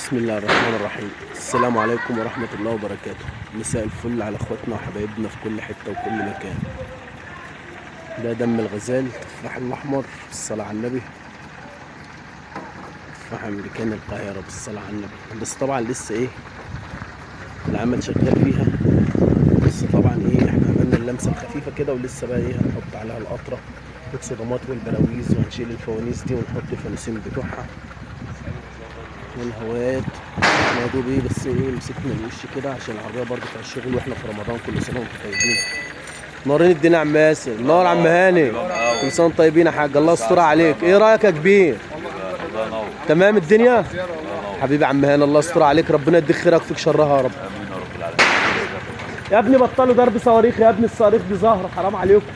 بسم الله الرحمن الرحيم. السلام عليكم ورحمة الله وبركاته. مساء الفل على اخواتنا وحبايبنا في كل حتة وكل مكان. ده دم الغزال التفاح الاحمر بالصلاة على النبي، تفاح امريكان القاهرة بالصلاة على النبي. بس طبعا لسه العمل شغال فيها، بس طبعا احنا عملنا اللمسة الخفيفة كده، ولسه بقى هنحط عليها القطرة والصدمات والبراويز، وهنشيل الفوانيس دي ونحط الفانوسين بتوعها والهوايات. يا دوب بس مسكنا الوش كده عشان العربيه برضه بتاع الشغل، واحنا في رمضان. كل سنه وانتم طيبين. نورين الدنيا يا عم ياسر. نور عم هاني. كل سنه وانتم طيبين يا حاج. الله يستر عليك. ايه رايك يا كبير؟ تمام الدنيا حبيبي عم هاني. الله يستر عليك، ربنا يديك خيرك فيك شرها يا رب. امين يا رب العالمين. يا ابني بطلوا ضرب صواريخ يا ابني، الصواريخ دي زهره حرام عليكم.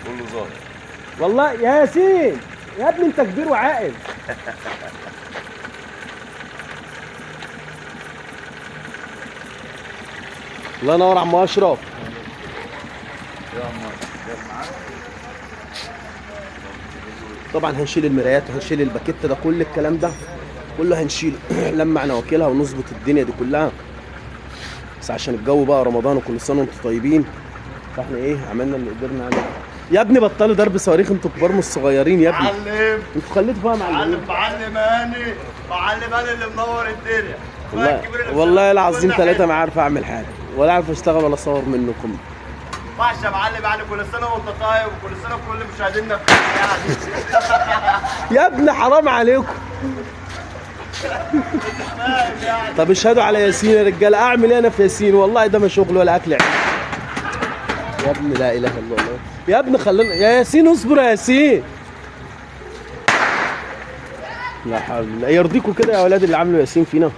كله ظاهر والله يا ياسين يا ابني انت كبير وعاقل. الله ينور يا عم اشرف. طبعا هنشيل المرايات وهنشيل الباكيت ده، كل الكلام ده كله هنشيله لما احنا واكلها ونظبط الدنيا دي كلها. بس عشان الجو بقى رمضان وكل سنه وانتم طيبين، فاحنا عملنا اللي قدرنا عليه. يا ابني بطلوا ضرب صواريخ، انتوا كبار مش صغيرين يا ابني. معلم انتوا خليتوا فيها معلمين. معلم هاني اللي منور الدنيا. والله العظيم ثلاثة ما عارف اعمل حاجة، ولا عارف اشتغل ولا اصور منكم. ماشي يا معلم، يعني كل سنة وانت طيب، وكل سنة وكل مشاهدينا بخير يعني. يا ابني حرام عليكم. طب اشهدوا على ياسين يا رجاله. اعمل ايه انا في ياسين؟ والله ده ما شغل ولا اكل عيش. يا ابني لا اله الا الله. يا ابني خلينا يا ياسين، اصبر يا ياسين. لا حول الله يرضيكم كده يا اولاد اللي عملوا ياسين فينا.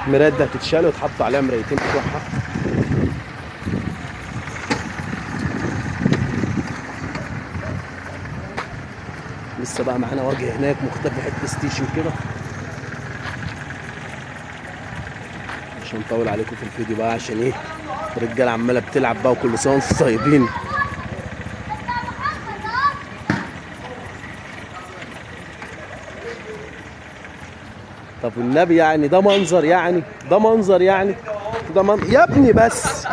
المرايات دي هتتشال وتحط عليها مرايتين بتوعها. لسه بقى معانا وجه هناك مختفي حته ستيشن كده. مش هنطول عليكم في الفيديو بقى عشان الرجاله عماله بتلعب بقى، وكل سنه وانتم طيبين. طب والنبي ده منظر ده منظر يا ابني بس.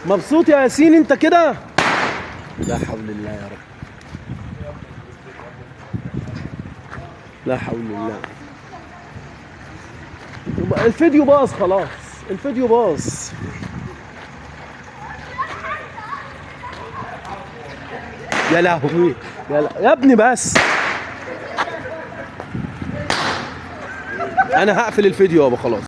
مبسوط يا ياسين انت كده؟ لا حول الله يا رب، لا حول الله. الفيديو باظ خلاص، الفيديو باظ. يا لهوي يا ابني بس. انا هقفل الفيديو يابا خلاص.